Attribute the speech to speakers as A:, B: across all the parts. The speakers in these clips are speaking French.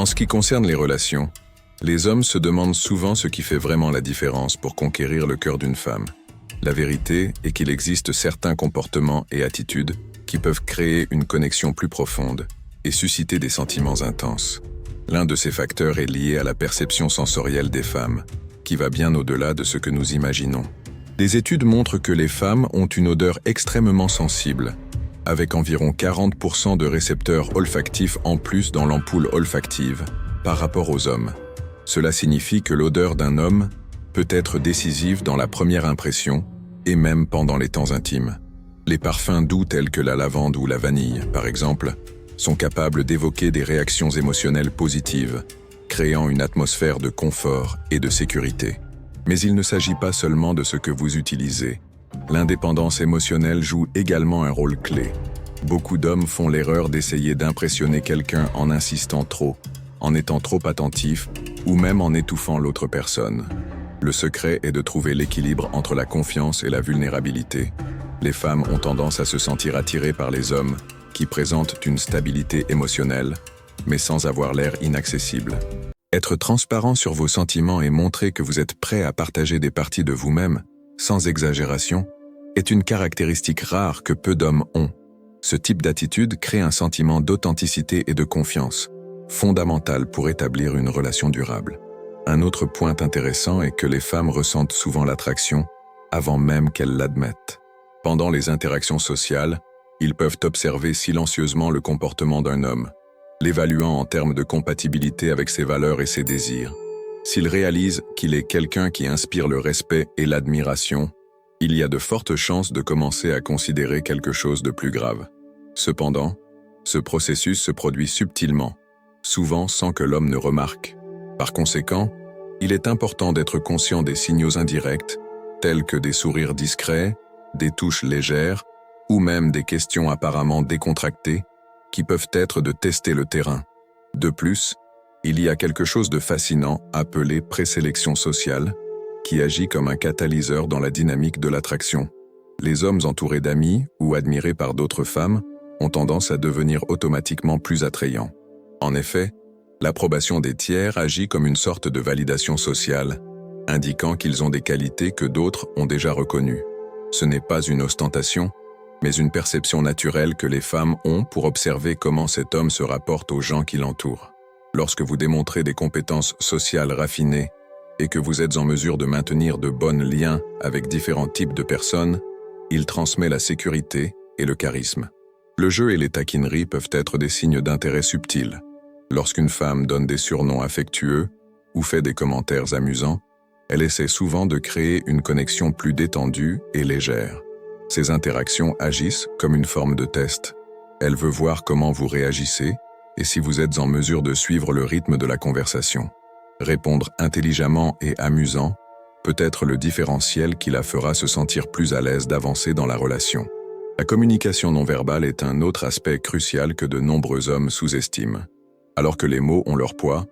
A: En ce qui concerne les relations, les hommes se demandent souvent ce qui fait vraiment la différence pour conquérir le cœur d'une femme. La vérité est qu'il existe certains comportements et attitudes qui peuvent créer une connexion plus profonde et susciter des sentiments intenses. L'un de ces facteurs est lié à la perception sensorielle des femmes, qui va bien au-delà de ce que nous imaginons. Des études montrent que les femmes ont une odeur extrêmement sensible, avec environ 40% de récepteurs olfactifs en plus dans l'ampoule olfactive par rapport aux hommes. Cela signifie que l'odeur d'un homme peut être décisive dans la première impression et même pendant les temps intimes. Les parfums doux tels que la lavande ou la vanille, par exemple, sont capables d'évoquer des réactions émotionnelles positives, créant une atmosphère de confort et de sécurité. Mais il ne s'agit pas seulement de ce que vous utilisez. L'indépendance émotionnelle joue également un rôle clé. Beaucoup d'hommes font l'erreur d'essayer d'impressionner quelqu'un en insistant trop, en étant trop attentif ou même en étouffant l'autre personne. Le secret est de trouver l'équilibre entre la confiance et la vulnérabilité. Les femmes ont tendance à se sentir attirées par les hommes qui présentent une stabilité émotionnelle, mais sans avoir l'air inaccessible. Être transparent sur vos sentiments et montrer que vous êtes prêt à partager des parties de vous-même, sans exagération, est une caractéristique rare que peu d'hommes ont. Ce type d'attitude crée un sentiment d'authenticité et de confiance, fondamental pour établir une relation durable. Un autre point intéressant est que les femmes ressentent souvent l'attraction avant même qu'elles l'admettent. Pendant les interactions sociales, ils peuvent observer silencieusement le comportement d'un homme, l'évaluant en termes de compatibilité avec ses valeurs et ses désirs. S'ils réalisent qu'il est quelqu'un qui inspire le respect et l'admiration, il y a de fortes chances de commencer à considérer quelque chose de plus grave. Cependant, ce processus se produit subtilement, souvent sans que l'homme ne remarque. Par conséquent, il est important d'être conscient des signaux indirects, tels que des sourires discrets, des touches légères, ou même des questions apparemment décontractées, qui peuvent être de tester le terrain. De plus, il y a quelque chose de fascinant appelé présélection sociale, qui agit comme un catalyseur dans la dynamique de l'attraction. Les hommes entourés d'amis ou admirés par d'autres femmes ont tendance à devenir automatiquement plus attrayants. En effet, l'approbation des tiers agit comme une sorte de validation sociale, indiquant qu'ils ont des qualités que d'autres ont déjà reconnues. Ce n'est pas une ostentation, mais une perception naturelle que les femmes ont pour observer comment cet homme se rapporte aux gens qui l'entourent. Lorsque vous démontrez des compétences sociales raffinées et que vous êtes en mesure de maintenir de bons liens avec différents types de personnes, il transmet la sécurité et le charisme. Le jeu et les taquineries peuvent être des signes d'intérêt subtils. Lorsqu'une femme donne des surnoms affectueux ou fait des commentaires amusants, elle essaie souvent de créer une connexion plus détendue et légère. Ces interactions agissent comme une forme de test. Elle veut voir comment vous réagissez et si vous êtes en mesure de suivre le rythme de la conversation. Répondre intelligemment et amusant peut être le différentiel qui la fera se sentir plus à l'aise d'avancer dans la relation. La communication non verbale est un autre aspect crucial que de nombreux hommes sous-estiment. Alors que les mots ont leur poids,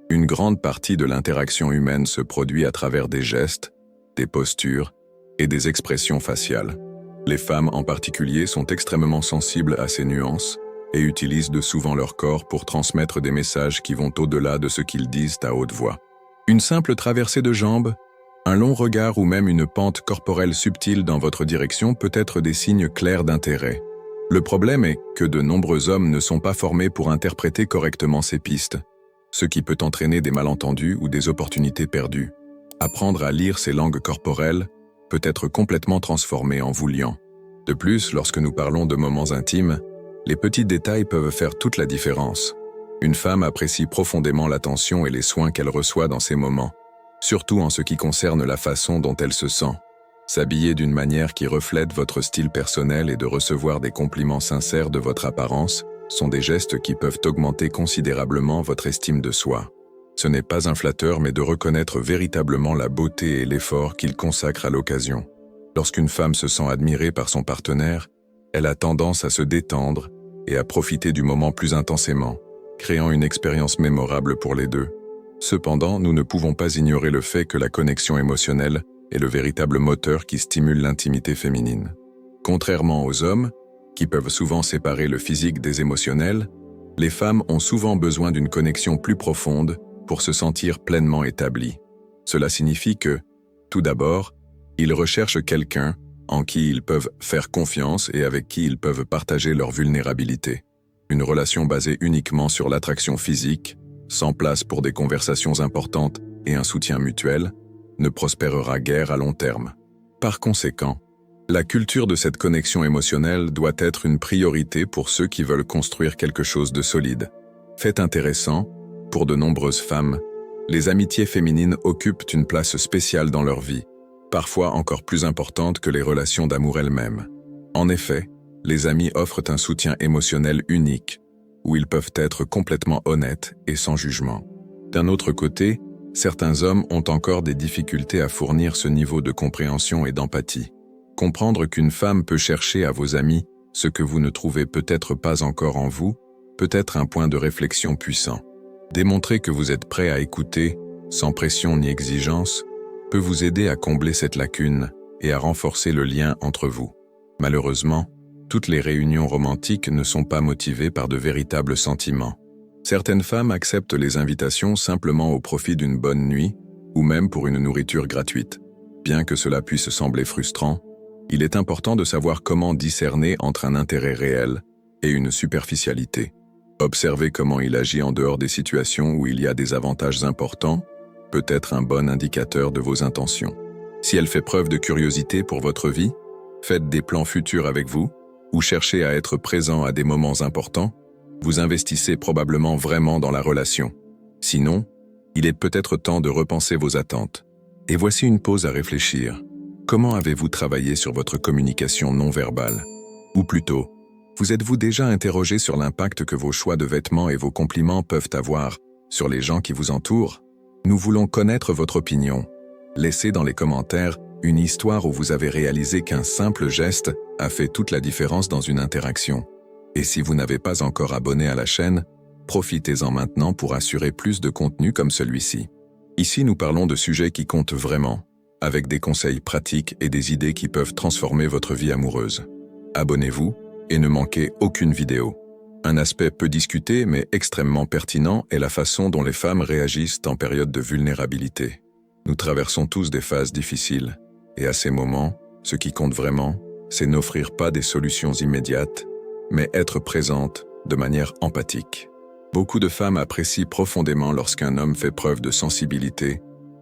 A: une grande partie de l'interaction humaine se produit à travers des gestes, des postures et des expressions faciales. Les femmes en particulier sont extrêmement sensibles à ces nuances et utilisent de souvent leur corps pour transmettre des messages qui vont au-delà de ce qu'ils disent à haute voix. Une simple traversée de jambes, un long regard ou même une pente corporelle subtile dans votre direction peut être des signes clairs d'intérêt. Le problème est que de nombreux hommes ne sont pas formés pour interpréter correctement ces pistes, ce qui peut entraîner des malentendus ou des opportunités perdues. Apprendre à lire ces langues corporelles peut être complètement transformé en vous liant. De plus, lorsque nous parlons de moments intimes, les petits détails peuvent faire toute la différence. Une femme apprécie profondément l'attention et les soins qu'elle reçoit dans ces moments, surtout en ce qui concerne la façon dont elle se sent. S'habiller d'une manière qui reflète votre style personnel et de recevoir des compliments sincères de votre apparence sont des gestes qui peuvent augmenter considérablement votre estime de soi. Ce n'est pas un flatteur, mais de reconnaître véritablement la beauté et l'effort qu'il consacre à l'occasion. Lorsqu'une femme se sent admirée par son partenaire, elle a tendance à se détendre et à profiter du moment plus intensément, créant une expérience mémorable pour les deux. Cependant, nous ne pouvons pas ignorer le fait que la connexion émotionnelle est le véritable moteur qui stimule l'intimité féminine. Contrairement aux hommes, qui peuvent souvent séparer le physique des émotionnels, Les femmes ont souvent besoin d'une connexion plus profonde pour se sentir pleinement établies. Cela signifie que, tout d'abord, ils recherchent quelqu'un en qui ils peuvent faire confiance et avec qui ils peuvent partager leur vulnérabilité. Une relation basée uniquement sur l'attraction physique, sans place pour des conversations importantes et un soutien mutuel, ne prospérera guère à long terme. Par conséquent, la culture de cette connexion émotionnelle doit être une priorité pour ceux qui veulent construire quelque chose de solide. Fait intéressant, pour de nombreuses femmes, les amitiés féminines occupent une place spéciale dans leur vie, parfois encore plus importante que les relations d'amour elles-mêmes. En effet, les amis offrent un soutien émotionnel unique, où ils peuvent être complètement honnêtes et sans jugement. D'un autre côté, certains hommes ont encore des difficultés à fournir ce niveau de compréhension et d'empathie. Comprendre qu'une femme peut chercher à vos amis ce que vous ne trouvez peut-être pas encore en vous, peut être un point de réflexion puissant. Démontrer que vous êtes prêt à écouter, sans pression ni exigence, peut vous aider à combler cette lacune et à renforcer le lien entre vous. Malheureusement, toutes les réunions romantiques ne sont pas motivées par de véritables sentiments. Certaines femmes acceptent les invitations simplement au profit d'une bonne nuit, ou même pour une nourriture gratuite. Bien que cela puisse sembler frustrant, il est important de savoir comment discerner entre un intérêt réel et une superficialité. Observer comment il agit en dehors des situations où il y a des avantages importants peut être un bon indicateur de vos intentions. Si elle fait preuve de curiosité pour votre vie, faites des plans futurs avec vous, ou cherchez à être présent à des moments importants, vous investissez probablement vraiment dans la relation. Sinon, il est peut-être temps de repenser vos attentes. Et voici une pause à réfléchir. Comment avez-vous travaillé sur votre communication non verbale? Ou plutôt, vous êtes-vous déjà interrogé sur l'impact que vos choix de vêtements et vos compliments peuvent avoir sur les gens qui vous entourent? Nous voulons connaître votre opinion. Laissez dans les commentaires une histoire où vous avez réalisé qu'un simple geste a fait toute la différence dans une interaction. Et si vous n'avez pas encore abonné à la chaîne, profitez-en maintenant pour assurer plus de contenu comme celui-ci. Ici, nous parlons de sujets qui comptent vraiment, avec des conseils pratiques et des idées qui peuvent transformer votre vie amoureuse. Abonnez-vous et ne manquez aucune vidéo. Un aspect peu discuté mais extrêmement pertinent est la façon dont les femmes réagissent en période de vulnérabilité. Nous traversons tous des phases difficiles, et à ces moments, ce qui compte vraiment, c'est n'offrir pas des solutions immédiates, mais être présente de manière empathique. Beaucoup de femmes apprécient profondément lorsqu'un homme fait preuve de sensibilité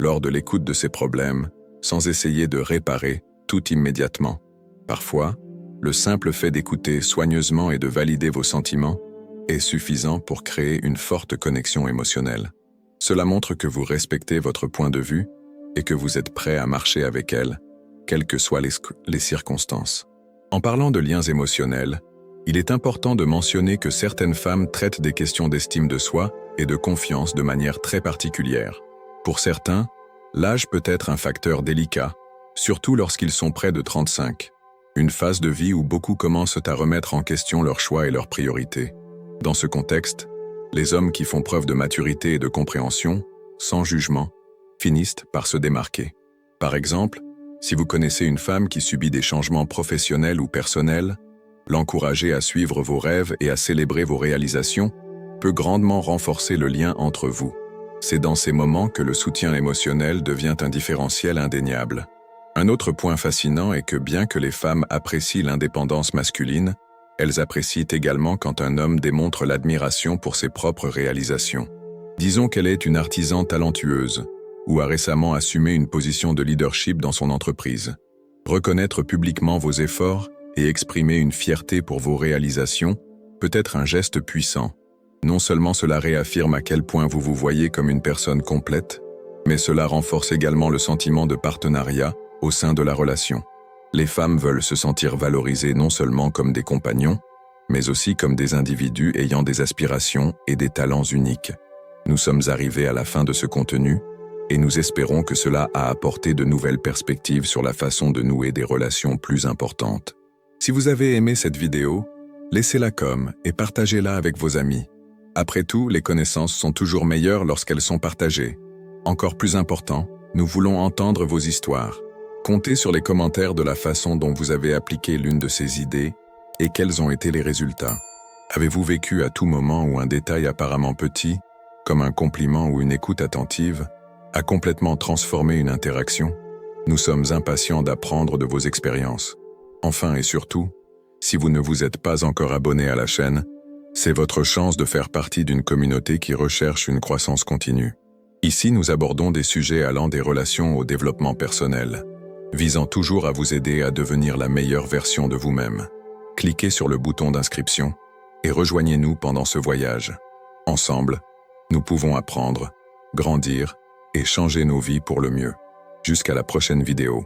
A: lors de l'écoute de ses problèmes, sans essayer de réparer tout immédiatement. Parfois, le simple fait d'écouter soigneusement et de valider vos sentiments est suffisant pour créer une forte connexion émotionnelle. Cela montre que vous respectez votre point de vue et que vous êtes prêt à marcher avec elle, quelles que soient les circonstances. En parlant de liens émotionnels, il est important de mentionner que certaines femmes traitent des questions d'estime de soi et de confiance de manière très particulière. Pour certains, l'âge peut être un facteur délicat, surtout lorsqu'ils sont près de 35. Une phase de vie où beaucoup commencent à remettre en question leurs choix et leurs priorités. Dans ce contexte, les hommes qui font preuve de maturité et de compréhension, sans jugement, finissent par se démarquer. Par exemple, si vous connaissez une femme qui subit des changements professionnels ou personnels, l'encourager à suivre vos rêves et à célébrer vos réalisations peut grandement renforcer le lien entre vous. C'est dans ces moments que le soutien émotionnel devient un différentiel indéniable. Un autre point fascinant est que bien que les femmes apprécient l'indépendance masculine, elles apprécient également quand un homme démontre l'admiration pour ses propres réalisations. Disons qu'elle est une artisan talentueuse, ou a récemment assumé une position de leadership dans son entreprise. Reconnaître publiquement vos efforts et exprimer une fierté pour vos réalisations peut être un geste puissant. Non seulement cela réaffirme à quel point vous vous voyez comme une personne complète, mais cela renforce également le sentiment de partenariat au sein de la relation. Les femmes veulent se sentir valorisées non seulement comme des compagnons, mais aussi comme des individus ayant des aspirations et des talents uniques. Nous sommes arrivés à la fin de ce contenu, et nous espérons que cela a apporté de nouvelles perspectives sur la façon de nouer des relations plus importantes. Si vous avez aimé cette vidéo, laissez-la comme et partagez-la avec vos amis. Après tout, les connaissances sont toujours meilleures lorsqu'elles sont partagées. Encore plus important, nous voulons entendre vos histoires. Comptez sur les commentaires de la façon dont vous avez appliqué l'une de ces idées et quels ont été les résultats. Avez-vous vécu à tout moment où un détail apparemment petit, comme un compliment ou une écoute attentive, a complètement transformé une interaction? Nous sommes impatients d'apprendre de vos expériences. Enfin et surtout, si vous ne vous êtes pas encore abonné à la chaîne, c'est votre chance de faire partie d'une communauté qui recherche une croissance continue. Ici, nous abordons des sujets allant des relations au développement personnel, visant toujours à vous aider à devenir la meilleure version de vous-même. Cliquez sur le bouton d'inscription et rejoignez-nous pendant ce voyage. Ensemble, nous pouvons apprendre, grandir et changer nos vies pour le mieux. Jusqu'à la prochaine vidéo.